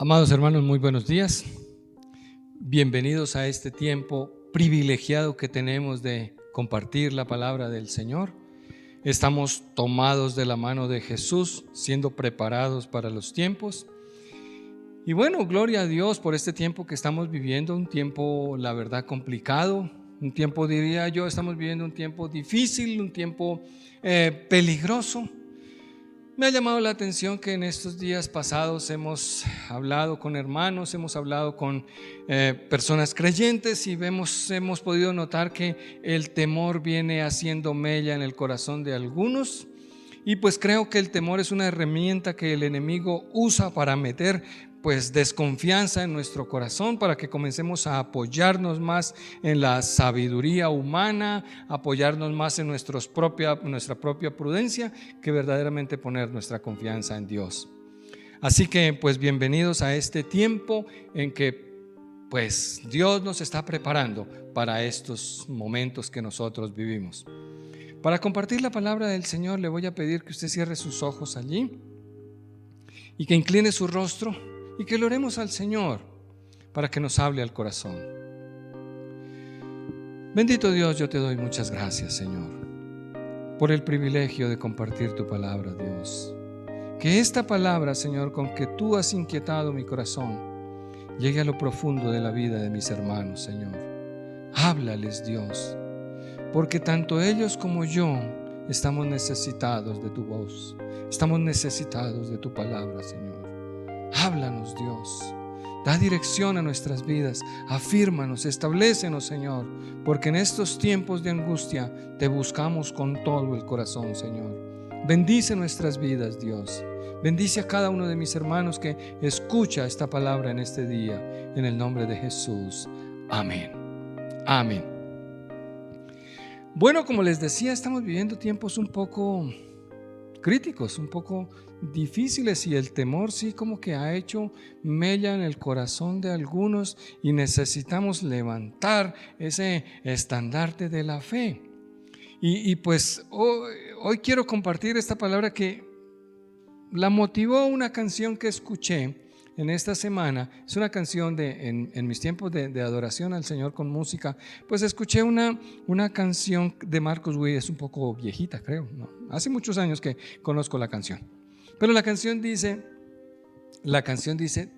Amados hermanos, muy buenos días. Bienvenidos a este tiempo privilegiado que tenemos de compartir la palabra del Señor. Estamos tomados de la mano de Jesús, siendo preparados para los tiempos. Y bueno, gloria a Dios por este tiempo que estamos viviendo, un tiempo, la verdad, complicado, un tiempo, diría yo, estamos viviendo un tiempo difícil, un tiempo peligroso. Me ha llamado la atención que en estos días pasados hemos hablado con hermanos, hemos hablado con personas creyentes y hemos podido notar que el temor viene haciendo mella en el corazón de algunos. Y pues creo que el temor es una herramienta que el enemigo usa para meter desconfianza en nuestro corazón, para que comencemos a apoyarnos más en la sabiduría humana, apoyarnos más en nuestra propia prudencia, que verdaderamente poner nuestra confianza en Dios. Así que bienvenidos a este tiempo en que Dios nos está preparando para estos momentos que nosotros vivimos. Para compartir la palabra del Señor, le voy a pedir que usted cierre sus ojos allí y que incline su rostro y que le oremos al Señor para que nos hable al corazón. Bendito Dios, yo te doy muchas gracias, Señor, por el privilegio de compartir tu palabra, Dios. Que esta palabra, Señor, con que tú has inquietado mi corazón, llegue a lo profundo de la vida de mis hermanos, Señor. Háblales, Dios, porque tanto ellos como yo estamos necesitados de tu voz, estamos necesitados de tu palabra, Señor. Háblanos, Dios, da dirección a nuestras vidas, afírmanos, establécenos, Señor, porque en estos tiempos de angustia te buscamos con todo el corazón, Señor. Bendice nuestras vidas, Dios. Bendice a cada uno de mis hermanos que escucha esta palabra en este día, en el nombre de Jesús. Amén. Amén. Bueno, como les decía, estamos viviendo tiempos un poco críticos, un poco difíciles, y el temor sí como que ha hecho mella en el corazón de algunos y necesitamos levantar ese estandarte de la fe. Y hoy quiero compartir esta palabra que la motivó una canción que escuché en esta semana. Es una canción en mis tiempos de adoración al Señor con música. Escuché una canción de Marcos Witt, es un poco viejita, creo, ¿no? Hace muchos años que conozco la canción. Pero la canción dice,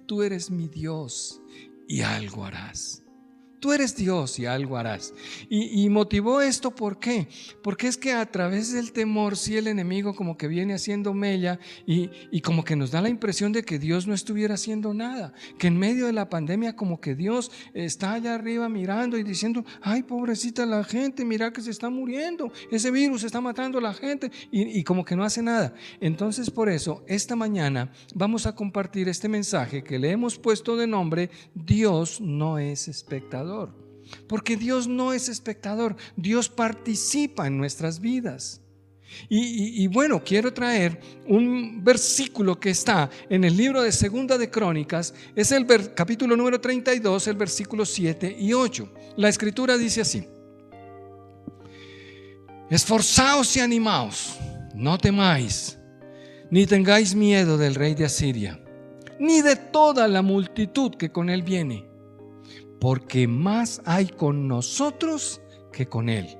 tú eres mi Dios y algo harás. Tú eres Dios y algo harás. Y motivó esto, ¿por qué? Porque es que a través del temor, sí, el enemigo como que viene haciendo mella y como que nos da la impresión de que Dios no estuviera haciendo nada, que en medio de la pandemia como que Dios está allá arriba mirando y diciendo: ay, pobrecita la gente, mira que se está muriendo, ese virus está matando a la gente, y como que no hace nada. Entonces, por eso esta mañana vamos a compartir este mensaje que le hemos puesto de nombre: Dios no es espectador. Porque Dios no es espectador, Dios participa en nuestras vidas. Y bueno, quiero traer un versículo que está en el libro de Segunda de Crónicas. Es el capítulo número 32, el versículo 7 y 8. La escritura dice así: esforzaos y animaos, no temáis, ni tengáis miedo del rey de Asiria, ni de toda la multitud que con él viene, porque más hay con nosotros que con él.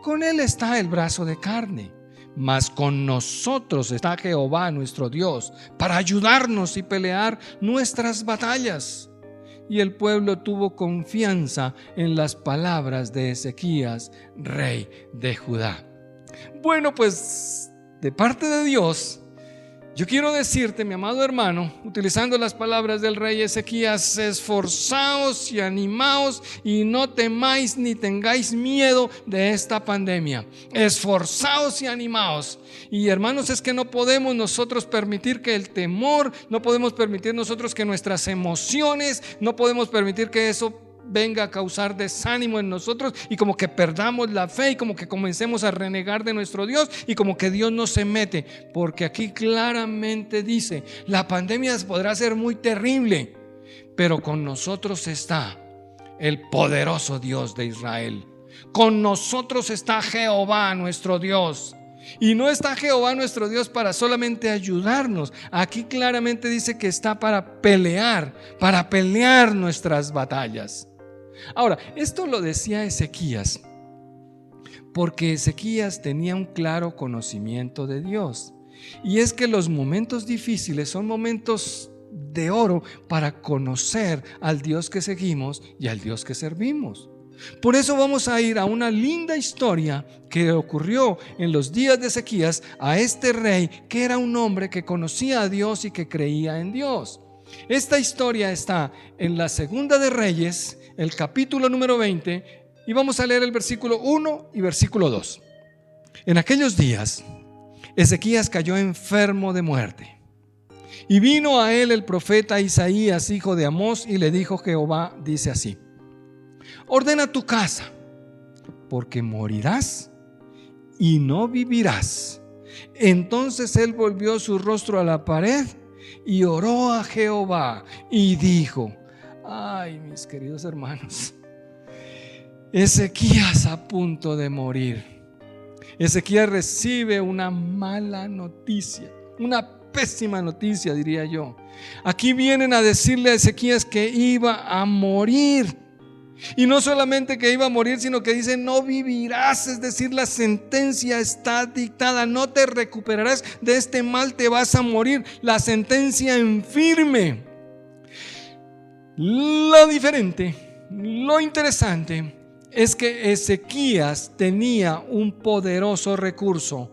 Con él está el brazo de carne, mas con nosotros está Jehová nuestro Dios, para ayudarnos y pelear nuestras batallas. Y el pueblo tuvo confianza en las palabras de Ezequías, rey de Judá. Bueno, de parte de Dios, yo quiero decirte, mi amado hermano, utilizando las palabras del rey Ezequías: esforzaos y animaos y no temáis ni tengáis miedo de esta pandemia. Esforzaos y animaos. Y hermanos, es que no podemos nosotros permitir que el temor, no podemos permitir nosotros que nuestras emociones, no podemos permitir que eso venga a causar desánimo en nosotros y como que perdamos la fe y como que comencemos a renegar de nuestro Dios y como que Dios no se mete, porque aquí claramente dice: la pandemia podrá ser muy terrible, pero con nosotros está el poderoso Dios de Israel, con nosotros está Jehová nuestro Dios. Y no está Jehová nuestro Dios para solamente ayudarnos. Aquí claramente dice que está para pelear nuestras batallas. Ahora, esto lo decía Ezequías, porque Ezequías tenía un claro conocimiento de Dios. Y es que los momentos difíciles son momentos de oro para conocer al Dios que seguimos y al Dios que servimos. Por eso vamos a ir a una linda historia que ocurrió en los días de Ezequías a este rey que era un hombre que conocía a Dios y que creía en Dios. Esta historia está en la Segunda de Reyes, el capítulo número 20, y vamos a leer el versículo 1 y versículo 2. En aquellos días, Ezequías cayó enfermo de muerte. Y vino a él el profeta Isaías, hijo de Amós, y le dijo: Jehová dice así: ordena tu casa, porque morirás y no vivirás. Entonces él volvió su rostro a la pared y oró a Jehová y dijo: ay, mis queridos hermanos, Ezequías a punto de morir. Ezequías recibe una mala noticia, una pésima noticia, diría yo. Aquí vienen a decirle a Ezequías que iba a morir. Y no solamente que iba a morir, sino que dice: no vivirás, es decir, la sentencia está dictada, no te recuperarás de este mal, te vas a morir. La sentencia en firme. Lo diferente, lo interesante es que Ezequías tenía un poderoso recurso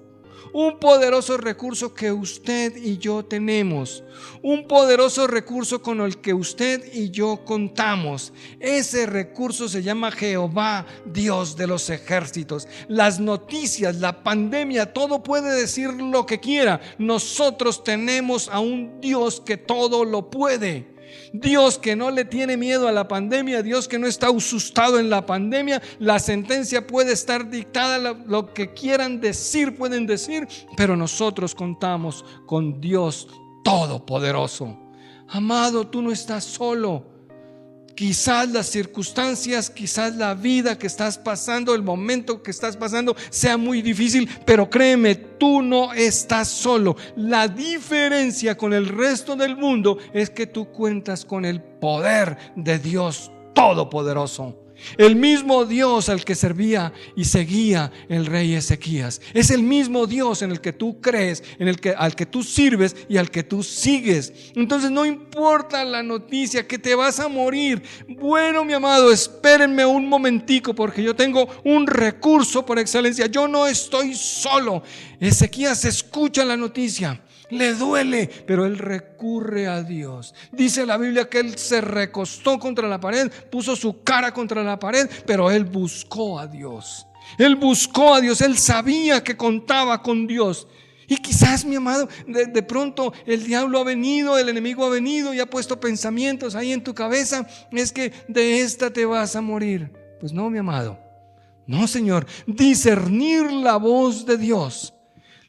que usted y yo tenemos, un poderoso recurso con el que usted y yo contamos. Ese recurso se llama Jehová, Dios de los ejércitos. Las noticias, la pandemia, todo puede decir lo que quiera. Nosotros tenemos a un Dios que todo lo puede. Dios que no le tiene miedo a la pandemia, Dios que no está asustado en la pandemia. La sentencia puede estar dictada, lo que quieran decir pueden decir, pero nosotros contamos con Dios todopoderoso. Amado, tú no estás solo. Quizás las circunstancias, quizás la vida que estás pasando, el momento que estás pasando sea muy difícil, pero créeme, tú no estás solo. La diferencia con el resto del mundo es que tú cuentas con el poder de Dios Todopoderoso. El mismo Dios al que servía y seguía el rey Ezequías es el mismo Dios en el que tú crees, al que tú sirves y al que tú sigues. Entonces no importa la noticia que te vas a morir. Bueno, mi amado, espérenme un momentico, porque yo tengo un recurso por excelencia. Yo no estoy solo. Ezequías escucha la noticia, le duele, pero él recurre a Dios. Dice la Biblia que él se recostó contra la pared, puso su cara contra la pared, pero él buscó a Dios. Él buscó a Dios, él sabía que contaba con Dios. Y quizás, mi amado, de pronto el diablo ha venido, el enemigo ha venido y ha puesto pensamientos ahí en tu cabeza: es que de esta te vas a morir. Pues no, mi amado, no, Señor. Discernir la voz de Dios,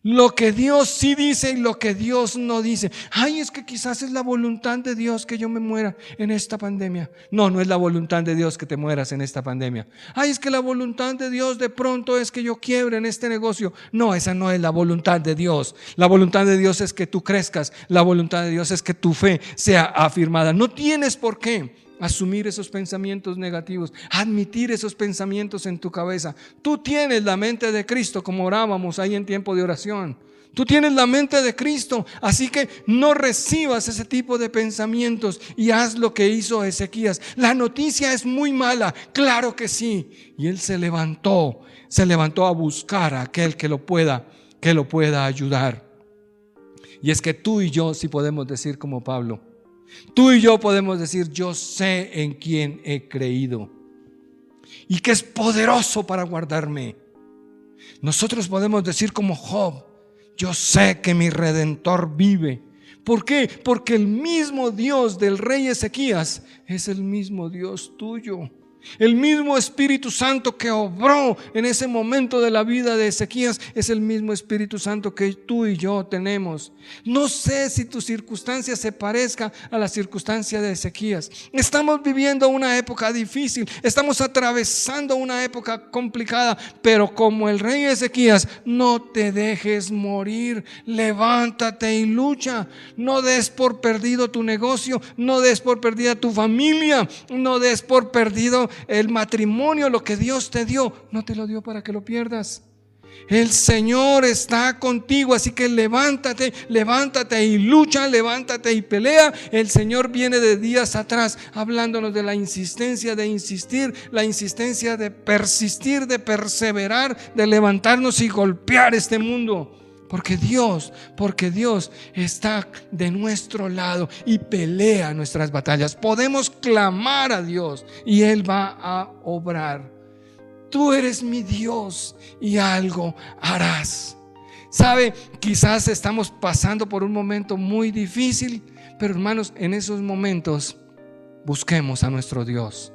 lo que Dios sí dice y lo que Dios no dice. Ay, es que quizás es la voluntad de Dios que yo me muera en esta pandemia. No, no es la voluntad de Dios que te mueras en esta pandemia. Ay, es que la voluntad de Dios de pronto es que yo quiebre en este negocio. No, esa no es la voluntad de Dios. La voluntad de Dios es que tú crezcas. La voluntad de Dios es que tu fe sea afirmada. No tienes por qué asumir esos pensamientos negativos, admitir esos pensamientos en tu cabeza. Tú tienes la mente de Cristo, como orábamos ahí en tiempo de oración. Tú tienes la mente de Cristo, así que no recibas ese tipo de pensamientos y haz lo que hizo Ezequías. La noticia es muy mala, claro que sí. Y él se levantó a buscar a aquel que lo pueda ayudar. Y es que tú y yo sí podemos decir como Pablo. Tú y yo podemos decir: yo sé en quién he creído y que es poderoso para guardarme. Nosotros podemos decir como Job: yo sé que mi Redentor vive. ¿Por qué? Porque el mismo Dios del rey Ezequías es el mismo Dios tuyo. El mismo Espíritu Santo que obró en ese momento de la vida de Ezequías es el mismo Espíritu Santo que tú y yo tenemos. No sé si tu circunstancia se parezca a la circunstancia de Ezequías. Estamos viviendo una época difícil, estamos atravesando una época complicada, pero como el rey Ezequías, no te dejes morir. Levántate y lucha. No des por perdido tu negocio, no des por perdida tu familia, no des por perdido el matrimonio. Lo que Dios te dio, no te lo dio para que lo pierdas. El Señor está contigo, así que levántate, levántate y lucha, levántate y pelea. El Señor viene de días atrás hablándonos de la insistencia de insistir, la insistencia de persistir, de perseverar, de levantarnos y golpear este mundo. Porque Dios está de nuestro lado y pelea nuestras batallas. Podemos clamar a Dios y Él va a obrar. Tú eres mi Dios y algo harás. Sabe, quizás estamos pasando por un momento muy difícil, pero hermanos, en esos momentos busquemos a nuestro Dios.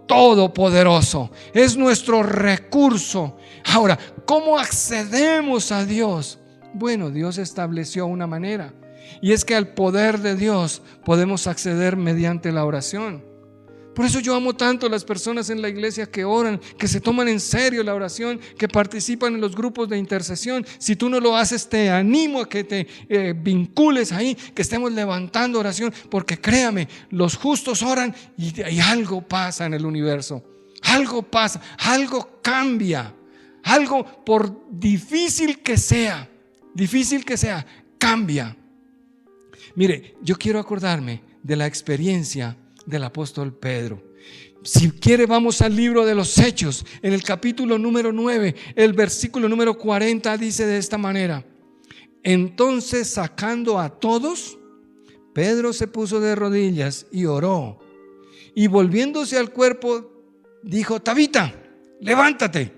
Todopoderoso, es nuestro recurso. Ahora, ¿cómo accedemos a Dios? Bueno, Dios estableció una manera, y es que al poder de Dios podemos acceder mediante la oración. Por eso yo amo tanto a las personas en la iglesia que oran, que se toman en serio la oración, que participan en los grupos de intercesión. Si tú no lo haces, te animo a que te vincules ahí, que estemos levantando oración, porque créame, los justos oran y algo pasa en el universo. Algo pasa, algo cambia, algo por difícil que sea, cambia. Mire, yo quiero acordarme de la experiencia del apóstol Pedro. Si quiere, vamos al libro de los Hechos, en el capítulo número 9, el versículo número 40 dice de esta manera: entonces, sacando a todos, Pedro se puso de rodillas y oró, y volviéndose al cuerpo dijo: Tabita, levántate.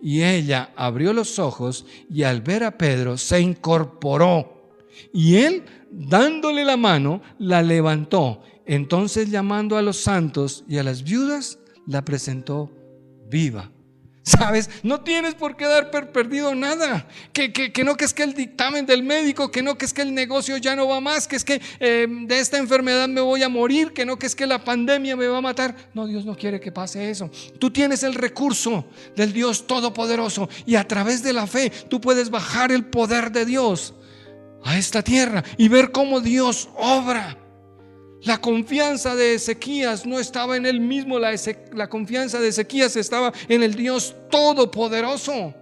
Y ella abrió los ojos, y al ver a Pedro se incorporó, y él, dándole la mano, la levantó. Entonces, llamando a los santos y a las viudas, la presentó viva. ¿Sabes? No tienes por qué dar por perdido nada. Que no, que es que el dictamen del médico, que no, que es que el negocio ya no va más, que es que de esta enfermedad me voy a morir, que no, que es que la pandemia me va a matar. No, Dios no quiere que pase eso. Tú tienes el recurso del Dios Todopoderoso, y a través de la fe tú puedes bajar el poder de Dios a esta tierra y ver cómo Dios obra. La confianza de Ezequías no estaba en él mismo, la confianza de Ezequías estaba en el Dios Todopoderoso.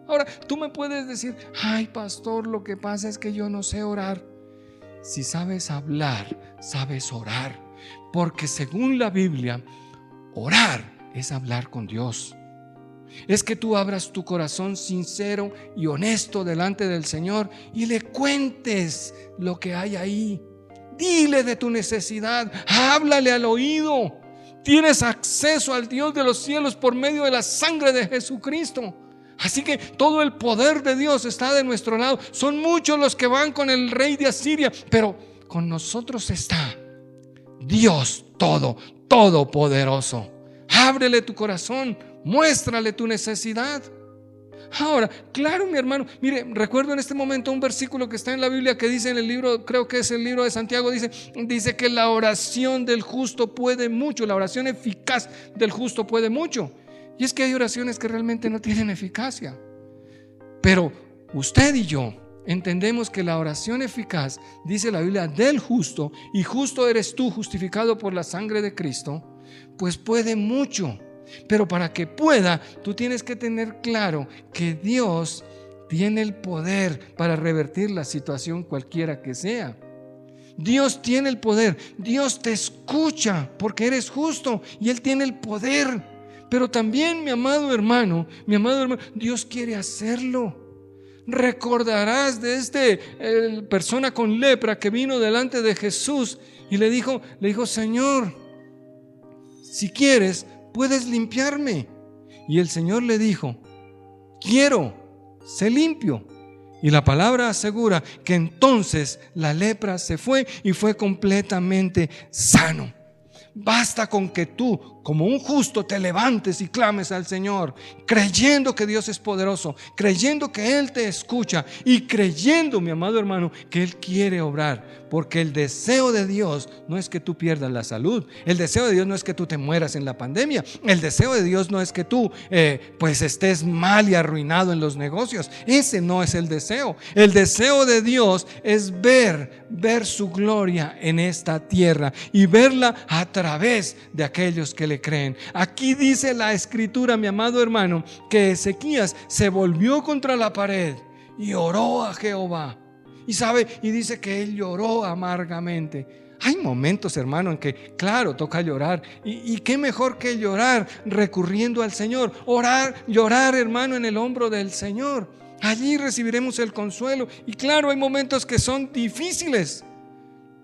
Ahora, tú me puedes decir: ay, pastor, lo que pasa es que yo no sé orar. Si sabes hablar, sabes orar, porque según la Biblia, orar es hablar con Dios. Es que tú abras tu corazón sincero y honesto delante del Señor y le cuentes lo que hay ahí. Dile de tu necesidad, háblale al oído. Tienes acceso al Dios de los cielos por medio de la sangre de Jesucristo. Así que todo el poder de Dios está de nuestro lado. Son muchos los que van con el rey de Asiria, pero con nosotros está Dios todopoderoso. Ábrele tu corazón, muéstrale tu necesidad. Ahora, claro, mi hermano, mire, recuerdo en este momento un versículo que está en la Biblia que dice en el libro, creo que es el libro de Santiago, dice que la oración del justo puede mucho, la oración eficaz del justo puede mucho. Y es que hay oraciones que realmente no tienen eficacia. Pero usted y yo entendemos que la oración eficaz, dice la Biblia, del justo, y justo eres tú, justificado por la sangre de Cristo, pues puede mucho. Pero para que pueda, tú tienes que tener claro que Dios tiene el poder para revertir la situación cualquiera que sea. Dios tiene el poder. Dios te escucha porque eres justo y Él tiene el poder. Pero también, mi amado hermano, Dios quiere hacerlo. Recordarás de persona con lepra que vino delante de Jesús y le dijo: Señor, si quieres, puedes limpiarme. Y el Señor le dijo: quiero, sé limpio. Y la palabra asegura que entonces la lepra se fue y fue completamente sano. Basta con que tú como un justo te levantes y clames al Señor, creyendo que Dios es poderoso, creyendo que Él te escucha y creyendo, mi amado hermano, que Él quiere obrar. Porque el deseo de Dios no es que tú pierdas la salud, el deseo de Dios no es que tú te mueras en la pandemia, el deseo de Dios no es que tú pues estés mal y arruinado en los negocios. Ese no es el deseo. El deseo de Dios es ver su gloria en esta tierra y verla a través de aquellos que le creen. Aquí dice la Escritura, mi amado hermano, que Ezequías se volvió contra la pared y oró a Jehová. Y dice que él lloró amargamente. Hay momentos, hermano, en que claro, toca llorar. Y qué mejor que llorar recurriendo al Señor. Llorar, hermano, en el hombro del Señor. Allí recibiremos el consuelo. Y claro, hay momentos que son difíciles,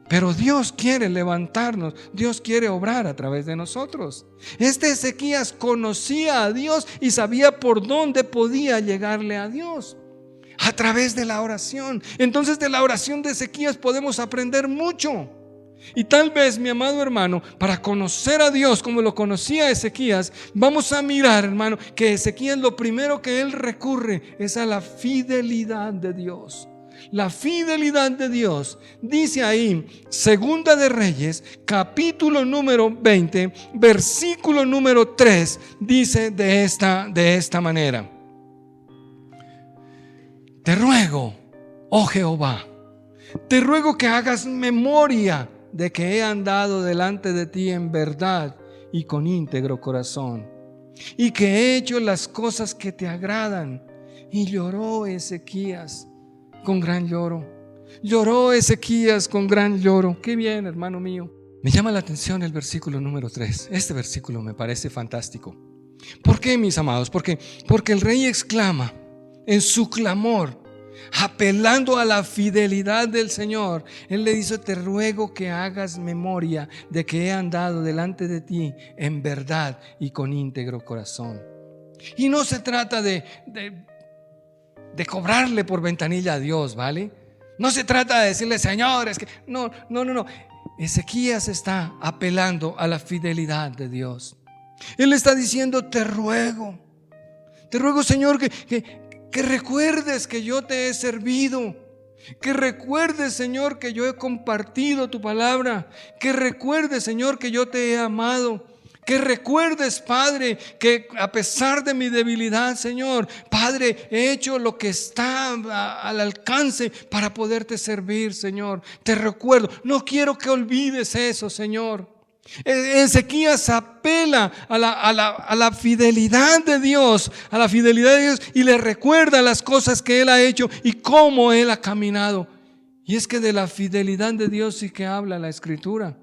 pero Dios quiere levantarnos, Dios quiere obrar a través de nosotros. Este Ezequías conocía a Dios y sabía por dónde podía llegarle a Dios: a través de la oración. Entonces, de la oración de Ezequías podemos aprender mucho. Y tal vez, mi amado hermano, para conocer a Dios como lo conocía Ezequías, vamos a mirar, hermano, que Ezequías lo primero que él recurre es a la fidelidad de Dios. La fidelidad de Dios. Dice ahí, Segunda de Reyes, capítulo número 20, versículo número 3, dice de esta manera: te ruego, oh Jehová, te ruego que hagas memoria de que he andado delante de ti en verdad y con íntegro corazón, y que he hecho las cosas que te agradan. Y lloró Ezequías con gran lloro. Lloró Ezequías con gran lloro. Qué bien, hermano mío. Me llama la atención el versículo número 3. Este versículo me parece fantástico. ¿Por qué, mis amados? Porque el rey exclama en su clamor, apelando a la fidelidad del Señor. Él le dice: te ruego que hagas memoria de que he andado delante de ti en verdad y con íntegro corazón. Y no se trata de cobrarle por ventanilla a Dios, ¿vale? No se trata de decirle: Señor, es que no. Ezequías está apelando a la fidelidad de Dios. Él está diciendo: te ruego, Señor, que recuerdes que yo te he servido, que recuerdes, Señor, que yo he compartido tu palabra, que recuerdes, Señor, que yo te he amado, que recuerdes, Padre, que a pesar de mi debilidad, Señor, Padre, he hecho lo que está al alcance para poderte servir, Señor. Te recuerdo, no quiero que olvides eso, Señor. Ezequías apela a la fidelidad de Dios, a la fidelidad de Dios, y le recuerda las cosas que él ha hecho y cómo él ha caminado. Y es que de la fidelidad de Dios sí que habla la Escritura.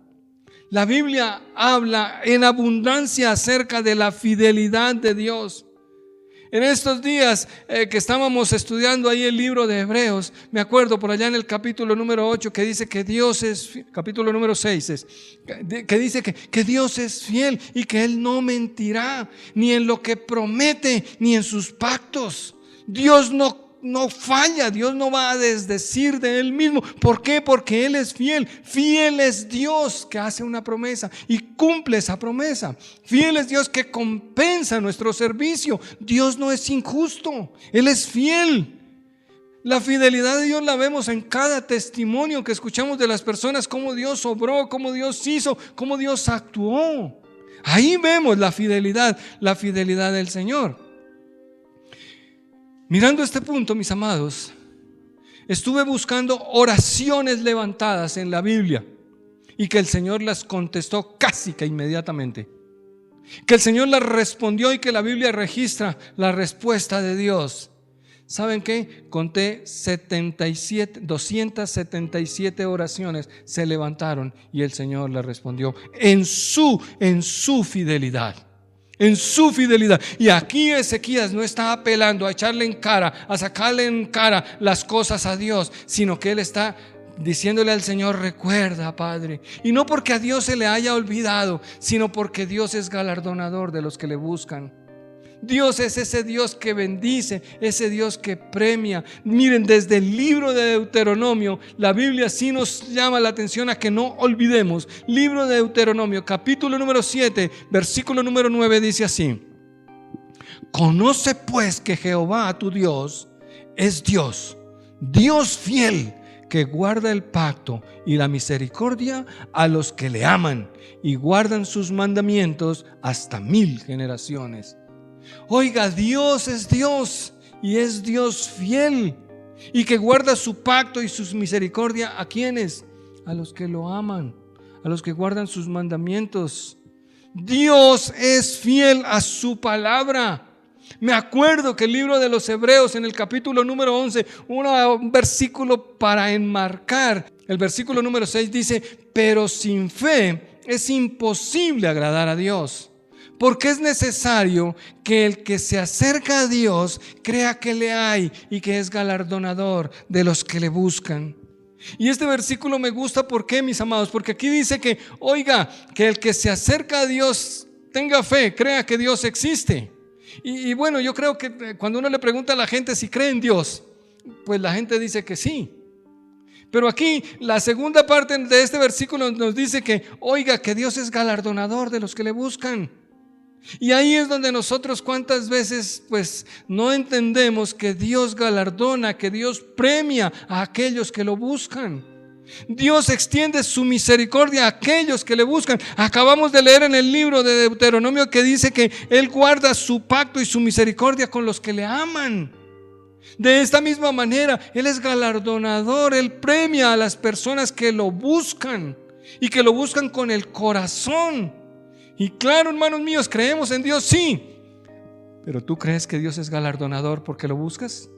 La Biblia habla en abundancia acerca de la fidelidad de Dios. En estos días que estábamos estudiando ahí el libro de Hebreos, me acuerdo por allá en el capítulo número 8 que dice que Dios es, capítulo número 6 que dice que Dios es fiel y que Él no mentirá, ni en lo que promete, ni en sus pactos. Dios no falla, Dios no va a desdecir de Él mismo. ¿Por qué? Porque Él es fiel. Fiel es Dios que hace una promesa y cumple esa promesa. Fiel es Dios que compensa nuestro servicio. Dios no es injusto, Él es fiel. La fidelidad de Dios la vemos en cada testimonio que escuchamos de las personas, cómo Dios obró, cómo Dios hizo, cómo Dios actuó. Ahí vemos la fidelidad del Señor. Mirando este punto, mis amados, estuve buscando oraciones levantadas en la Biblia y que el Señor las contestó casi que inmediatamente. Que el Señor las respondió y que la Biblia registra la respuesta de Dios. ¿Saben qué? Conté 277 oraciones se levantaron y el Señor las respondió en su fidelidad. En su fidelidad. Y aquí Ezequías no está apelando a echarle en cara, a sacarle en cara las cosas a Dios, sino que él está diciéndole al Señor: recuerda, Padre. Y no porque a Dios se le haya olvidado, sino porque Dios es galardonador de los que le buscan. Dios es ese Dios que bendice, ese Dios que premia. Miren, desde el libro de Deuteronomio, la Biblia sí nos llama la atención a que no olvidemos. Libro de Deuteronomio, capítulo número 7, versículo número 9 dice así: conoce pues que Jehová tu Dios es Dios, Dios fiel, que guarda el pacto y la misericordia a los que le aman y guardan sus mandamientos hasta 1000 generaciones. Oiga, Dios es Dios y es Dios fiel y que guarda su pacto y su misericordia. ¿A quiénes? A los que lo aman, a los que guardan sus mandamientos. Dios es fiel a su palabra. Me acuerdo que el libro de los Hebreos, en el capítulo número 11, un versículo para enmarcar, el versículo número 6 dice: pero sin fe es imposible agradar a Dios, porque es necesario que el que se acerca a Dios crea que le hay y que es galardonador de los que le buscan. Y este versículo me gusta, ¿por qué, mis amados? Porque aquí dice que, oiga, que el que se acerca a Dios tenga fe, crea que Dios existe. Y bueno, yo creo que cuando uno le pregunta a la gente si cree en Dios, pues la gente dice que sí. Pero aquí la segunda parte de este versículo nos dice que, oiga, que Dios es galardonador de los que le buscan. Y ahí es donde nosotros cuántas veces pues no entendemos que Dios galardona, que Dios premia a aquellos que lo buscan. Dios extiende su misericordia a aquellos que le buscan. Acabamos de leer en el libro de Deuteronomio que dice que Él guarda su pacto y su misericordia con los que le aman. De esta misma manera, Él es galardonador, Él premia a las personas que lo buscan y que lo buscan con el corazón. Y claro, hermanos míos, creemos en Dios, sí. Pero ¿tú crees que Dios es galardonador porque lo buscas?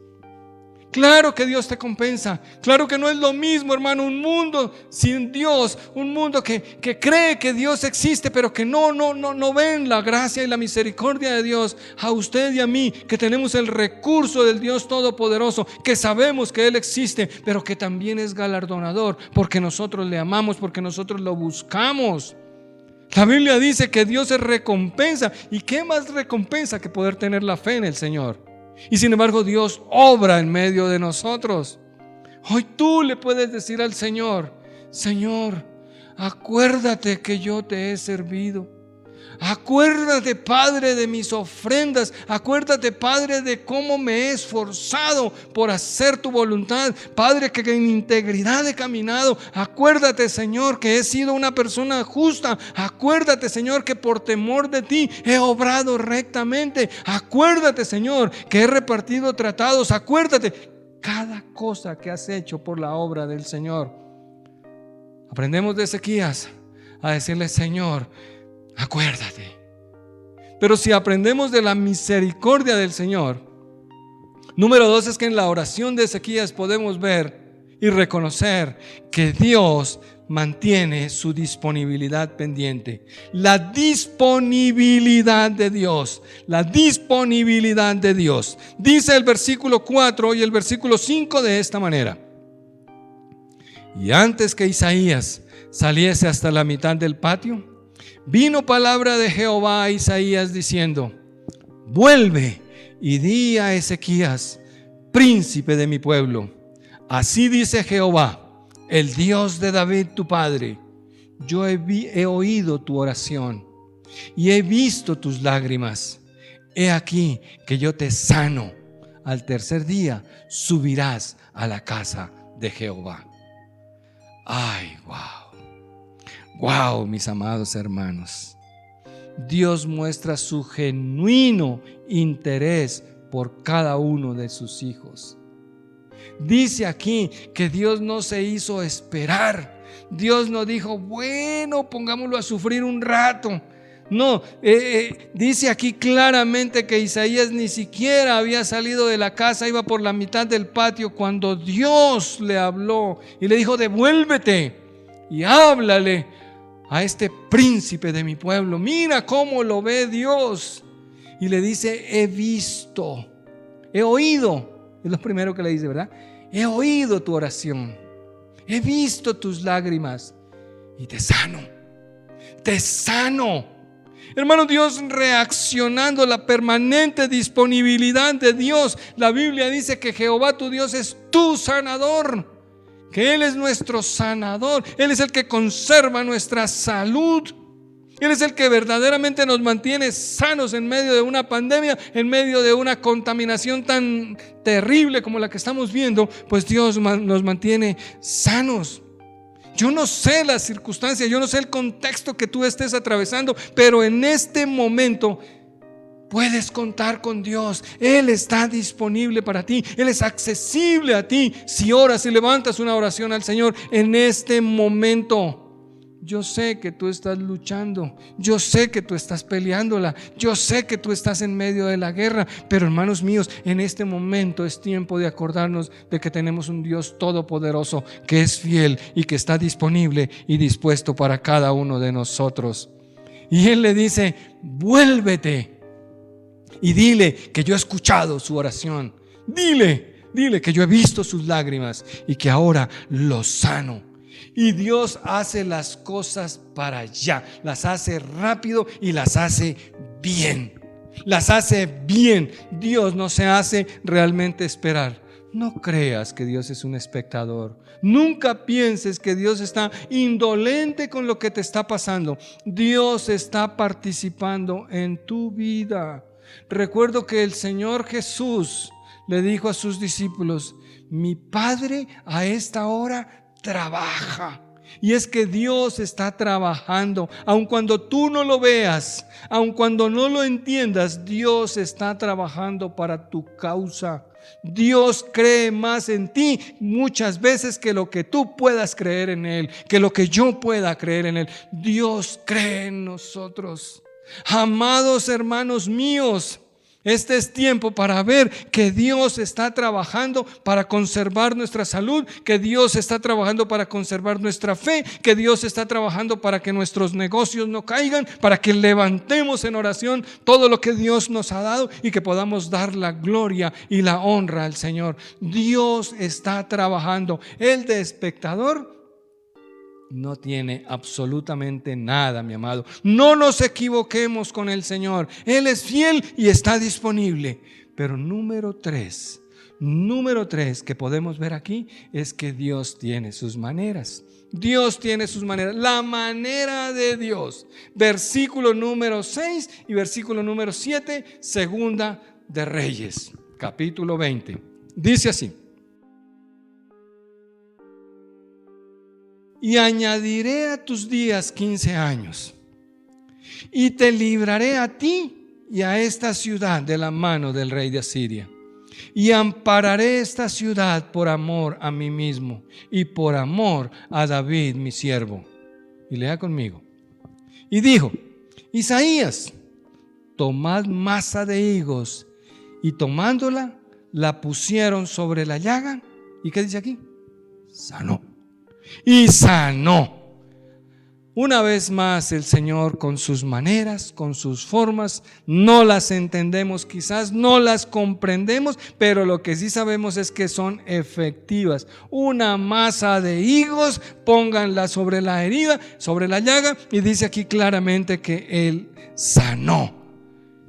Claro que Dios te compensa. Claro que no es lo mismo, hermano, un mundo sin Dios, un mundo que cree que Dios existe, pero que no ven la gracia y la misericordia de Dios a usted y a mí, que tenemos el recurso del Dios Todopoderoso, que sabemos que Él existe, pero que también es galardonador porque nosotros le amamos, porque nosotros lo buscamos. La Biblia dice que Dios es recompensa. ¿Y qué más recompensa que poder tener la fe en el Señor? Y sin embargo Dios obra en medio de nosotros. Hoy tú le puedes decir al Señor: Señor, acuérdate que yo te he servido. Acuérdate, Padre, de mis ofrendas. Acuérdate, Padre, de cómo me he esforzado por hacer tu voluntad. Padre, que en integridad he caminado. Acuérdate, Señor, que he sido una persona justa. Acuérdate, Señor, que por temor de ti he obrado rectamente. Acuérdate, Señor, que he repartido tratados. Acuérdate cada cosa que has hecho por la obra del Señor. Aprendemos de Ezequías a decirle: Señor, acuérdate. Pero si aprendemos de la misericordia del Señor, número 2 es que en la oración de Ezequías podemos ver y reconocer que Dios mantiene su disponibilidad pendiente. La disponibilidad de Dios, la disponibilidad de Dios. Dice el versículo 4 y el versículo 5 de esta manera: y antes que Isaías saliese hasta la mitad del patio, vino palabra de Jehová a Isaías diciendo: vuelve y di a Ezequías, príncipe de mi pueblo, así dice Jehová, el Dios de David tu padre: yo he oído tu oración y he visto tus lágrimas. He aquí que yo te sano. Al tercer día subirás a la casa de Jehová. Ay, wow, mis amados hermanos. Dios muestra su genuino interés por cada uno de sus hijos. Dice aquí que Dios no se hizo esperar. Dios no dijo: bueno, pongámoslo a sufrir un rato. No, dice aquí claramente que Isaías ni siquiera había salido de la casa, iba por la mitad del patio cuando Dios le habló y le dijo: devuélvete y háblale a este príncipe de mi pueblo. Mira cómo lo ve Dios. Y le dice: he visto, he oído. Es lo primero que le dice, ¿verdad? He oído tu oración, he visto tus lágrimas y te sano. Te sano. Hermano, Dios reaccionando, la permanente disponibilidad de Dios. La Biblia dice que Jehová tu Dios es tu sanador, que Él es nuestro sanador. Él es el que conserva nuestra salud. Él es el que verdaderamente nos mantiene sanos en medio de una pandemia, en medio de una contaminación tan terrible como la que estamos viendo. Pues Dios nos mantiene sanos. Yo no sé las circunstancias, yo no sé el contexto que tú estés atravesando, pero en este momento puedes contar con Dios. Él está disponible para ti, Él es accesible a ti. Si oras y levantas una oración al Señor en este momento, yo sé que tú estás luchando, yo sé que tú estás peleándola, yo sé que tú estás en medio de la guerra, pero hermanos míos, en este momento es tiempo de acordarnos de que tenemos un Dios todopoderoso, que es fiel y que está disponible y dispuesto para cada uno de nosotros. Y Él le dice: vuélvete y dile que yo he escuchado su oración, dile que yo he visto sus lágrimas y que ahora lo sano. Y Dios hace las cosas para allá, las hace rápido y las hace bien. Las hace bien. Dios no se hace realmente esperar. No creas que Dios es un espectador. Nunca pienses que Dios está indolente con lo que te está pasando. Dios está participando en tu vida. Recuerdo que el Señor Jesús le dijo a sus discípulos: mi Padre a esta hora trabaja. Y es que Dios está trabajando, aun cuando tú no lo veas, aun cuando no lo entiendas. Dios está trabajando para tu causa. Dios cree más en ti muchas veces que lo que tú puedas creer en Él, que lo que yo pueda creer en Él. Dios cree en nosotros. Amados hermanos míos, este es tiempo para ver que Dios está trabajando para conservar nuestra salud, que Dios está trabajando para conservar nuestra fe, que Dios está trabajando para que nuestros negocios no caigan, para que levantemos en oración todo lo que Dios nos ha dado y que podamos dar la gloria y la honra al Señor. Dios está trabajando. El de espectador no tiene absolutamente nada, mi amado. No nos equivoquemos con el Señor. Él es fiel y está disponible. Pero número tres que podemos ver aquí es que Dios tiene sus maneras. Dios tiene sus maneras. La manera de Dios. Versículo número 6 y versículo número 7, Segunda de Reyes, capítulo 20. Dice así: y añadiré a tus días 15 años, y te libraré a ti y a esta ciudad de la mano del rey de Asiria, y ampararé esta ciudad por amor a mí mismo y por amor a David mi siervo. Y lea conmigo. Y dijo Isaías: tomad masa de higos, y tomándola, la pusieron sobre la llaga. ¿Y qué dice aquí? Sanó. Y sanó. Una vez más el Señor, con sus maneras, con sus formas, no las entendemos, quizás no las comprendemos, pero lo que sí sabemos es que son efectivas. Una masa de higos, pónganla sobre la herida, sobre la llaga, y dice aquí claramente que Él sanó.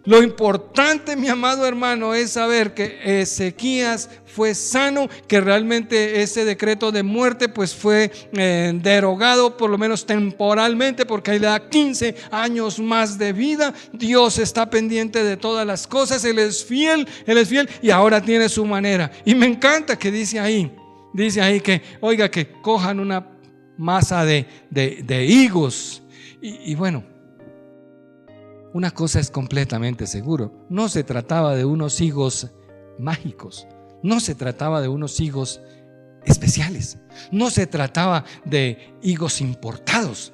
Lo importante, mi amado hermano, es saber que Ezequías fue sano, que realmente ese decreto de muerte pues fue derogado, por lo menos temporalmente, porque ahí le da 15 años más de vida. Dios está pendiente de todas las cosas. Él es fiel y ahora tiene su manera. Y me encanta que dice ahí que, oiga, que cojan una masa de higos. Y bueno, una cosa es completamente seguro: no se trataba de unos higos mágicos, no se trataba de unos higos especiales, no se trataba de higos importados.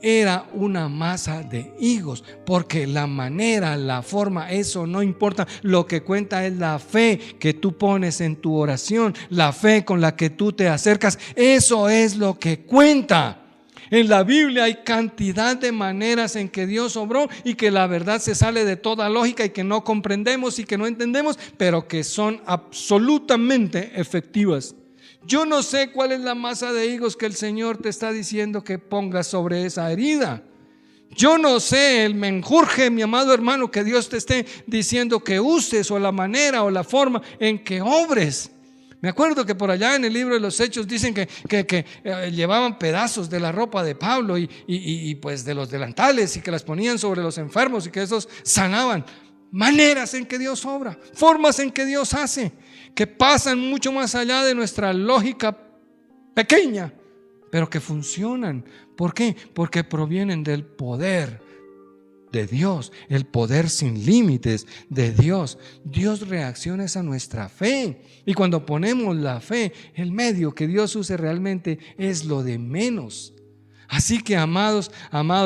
Era una masa de higos, porque la manera, la forma, eso no importa. Lo que cuenta es la fe que tú pones en tu oración, la fe con la que tú te acercas. Eso es lo que cuenta. En la Biblia hay cantidad de maneras en que Dios obró y que la verdad se sale de toda lógica y que no comprendemos y que no entendemos, pero que son absolutamente efectivas. Yo no sé cuál es la masa de higos que el Señor te está diciendo que pongas sobre esa herida. Yo no sé el menjurje, mi amado hermano, que Dios te esté diciendo que uses, o la manera o la forma en que obres. Me acuerdo que por allá en el libro de los Hechos dicen que llevaban pedazos de la ropa de Pablo y pues de los delantales, y que las ponían sobre los enfermos y que esos sanaban. Maneras en que Dios obra, formas en que Dios hace, que pasan mucho más allá de nuestra lógica pequeña, pero que funcionan. ¿Por qué? Porque provienen del poder de Dios, el poder sin límites de Dios. Dios reacciona a nuestra fe, y cuando ponemos la fe, el medio que Dios use realmente es lo de menos. Así que amados,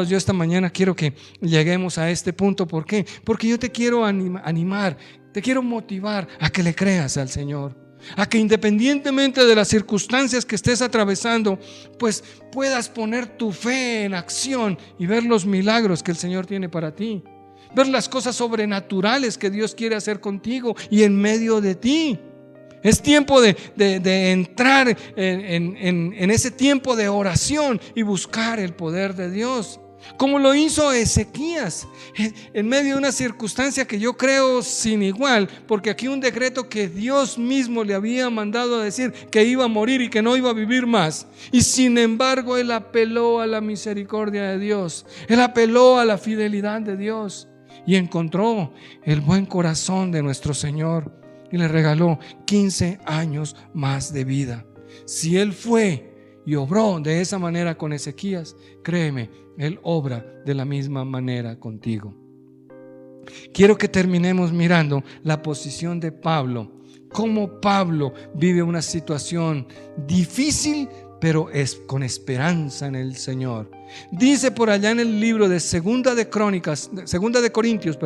yo esta mañana quiero que lleguemos a este punto. ¿Por qué? Porque yo te quiero animar, te quiero motivar a que le creas al Señor, a que independientemente de las circunstancias que estés atravesando, pues puedas poner tu fe en acción y ver los milagros que el Señor tiene para ti, ver las cosas sobrenaturales que Dios quiere hacer contigo y en medio de ti. Es tiempo de entrar en ese tiempo de oración y buscar el poder de Dios, como lo hizo Ezequías en medio de una circunstancia que yo creo sin igual, porque aquí un decreto que Dios mismo le había mandado a decir que iba a morir y que no iba a vivir más, y sin embargo él apeló a la misericordia de Dios, él apeló a la fidelidad de Dios y encontró el buen corazón de nuestro Señor y le regaló 15 años más de vida. Si él fue y obró de esa manera con Ezequías, créeme, él obra de la misma manera contigo. Quiero que terminemos mirando la posición de Pablo, cómo Pablo vive una situación difícil, pero es con esperanza en el Señor. Dice por allá en el libro de Segunda de Corintios,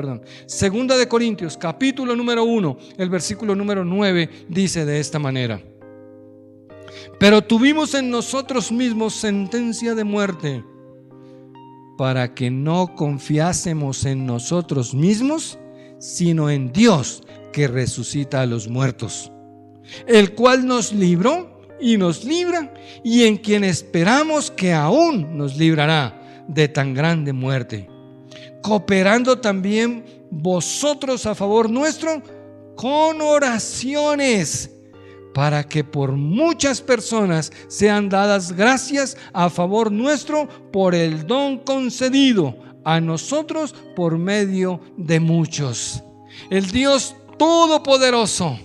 capítulo número 1, el versículo número 9, dice de esta manera: pero tuvimos en nosotros mismos sentencia de muerte, para que no confiásemos en nosotros mismos, sino en Dios, que resucita a los muertos, el cual nos libró y nos libra, y en quien esperamos que aún nos librará de tan grande muerte, cooperando también vosotros a favor nuestro con oraciones, para que por muchas personas sean dadas gracias a favor nuestro por el don concedido a nosotros por medio de muchos. El Dios Todopoderoso,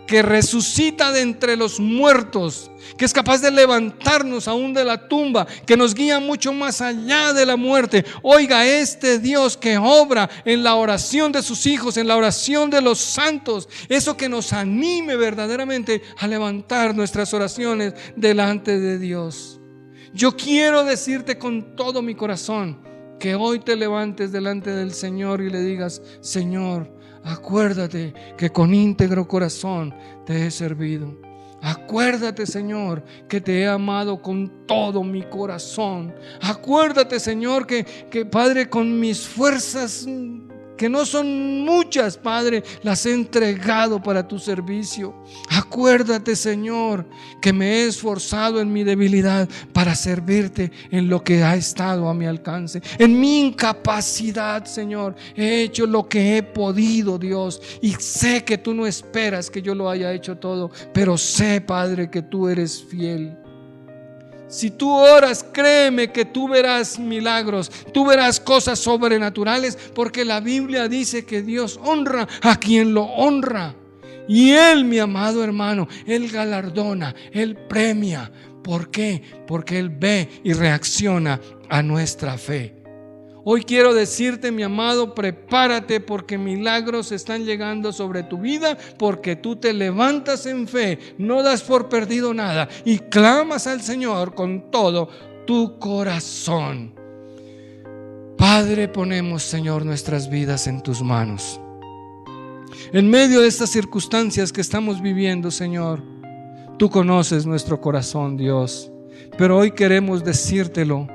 que resucita de entre los muertos, que es capaz de levantarnos aún de la tumba, que nos guía mucho más allá de la muerte. Oiga, este Dios que obra en la oración de sus hijos, en la oración de los santos, eso que nos anime verdaderamente a levantar nuestras oraciones delante de Dios. Yo quiero decirte con todo mi corazón que hoy te levantes delante del Señor y le digas: Señor, acuérdate que con íntegro corazón te he servido. Acuérdate, Señor, que te he amado con todo mi corazón. Acuérdate, Señor, que Padre, con mis fuerzas, que no son muchas, Padre, las he entregado para tu servicio. Acuérdate, Señor, que me he esforzado en mi debilidad para servirte en lo que ha estado a mi alcance. En mi incapacidad, Señor, he hecho lo que he podido, Dios, y sé que tú no esperas que yo lo haya hecho todo, pero sé, Padre, que tú eres fiel. Si tú oras, créeme que tú verás milagros, tú verás cosas sobrenaturales, porque la Biblia dice que Dios honra a quien lo honra. Y Él, mi amado hermano, Él galardona, Él premia. ¿Por qué? Porque Él ve y reacciona a nuestra fe. Hoy quiero decirte, mi amado, prepárate, porque milagros están llegando sobre tu vida, porque tú te levantas en fe, no das por perdido nada y clamas al Señor con todo tu corazón. Padre, ponemos, Señor, nuestras vidas en tus manos. En medio de estas circunstancias que estamos viviendo, Señor, tú conoces nuestro corazón, Dios, pero hoy queremos decírtelo.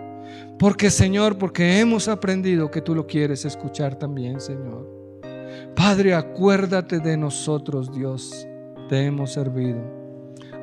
Porque, Señor, porque hemos aprendido que tú lo quieres escuchar también, Señor. Padre, acuérdate de nosotros, Dios, te hemos servido.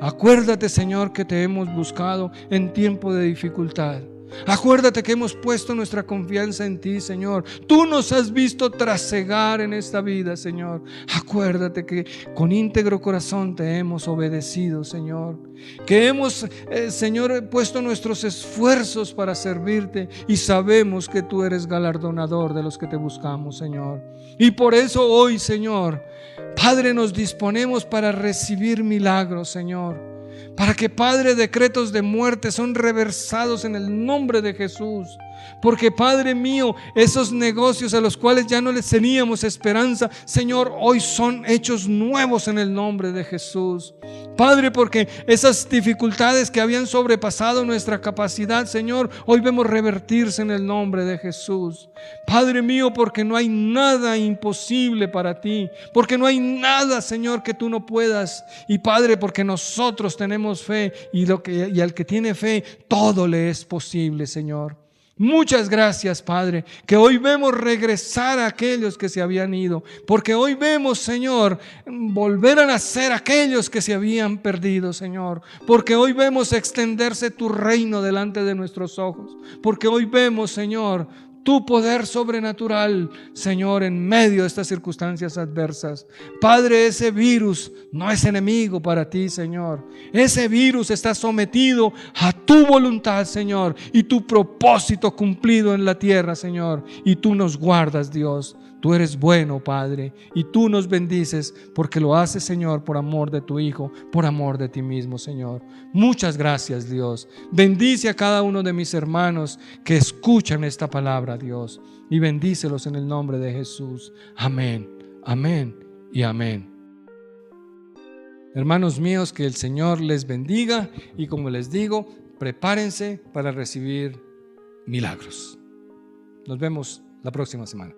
Acuérdate, Señor, que te hemos buscado en tiempo de dificultad. Acuérdate que hemos puesto nuestra confianza en ti, Señor. Tú nos has visto trasegar en esta vida, Señor. Acuérdate que con íntegro corazón te hemos obedecido, Señor. Que hemos, Señor, puesto nuestros esfuerzos para servirte y sabemos que tú eres galardonador de los que te buscamos, Señor. Y por eso hoy, Señor, Padre, nos disponemos para recibir milagros, Señor. Para que, Padre, decretos de muerte son reversados en el nombre de Jesús. Porque, Padre mío, esos negocios a los cuales ya no les teníamos esperanza, Señor, hoy son hechos nuevos en el nombre de Jesús. Padre, porque esas dificultades que habían sobrepasado nuestra capacidad, Señor, hoy vemos revertirse en el nombre de Jesús. Padre mío, porque no hay nada imposible para ti, porque no hay nada, Señor, que tú no puedas. Y Padre, porque nosotros tenemos fe y al que tiene fe, todo le es posible, Señor. Muchas gracias, Padre, que hoy vemos regresar a aquellos que se habían ido, porque hoy vemos, Señor, volver a nacer aquellos que se habían perdido, Señor, porque hoy vemos extenderse tu reino delante de nuestros ojos, porque hoy vemos, Señor, tu poder sobrenatural, Señor, en medio de estas circunstancias adversas. Padre, ese virus no es enemigo para ti, Señor. Ese virus está sometido a tu voluntad, Señor, y tu propósito cumplido en la tierra, Señor. Y tú nos guardas, Dios. Tú eres bueno, Padre, y tú nos bendices porque lo haces, Señor, por amor de tu Hijo, por amor de ti mismo, Señor. Muchas gracias, Dios. Bendice a cada uno de mis hermanos que escuchan esta palabra, Dios, y bendícelos en el nombre de Jesús. Amén, amén y amén. Hermanos míos, que el Señor les bendiga y, como les digo, prepárense para recibir milagros. Nos vemos la próxima semana.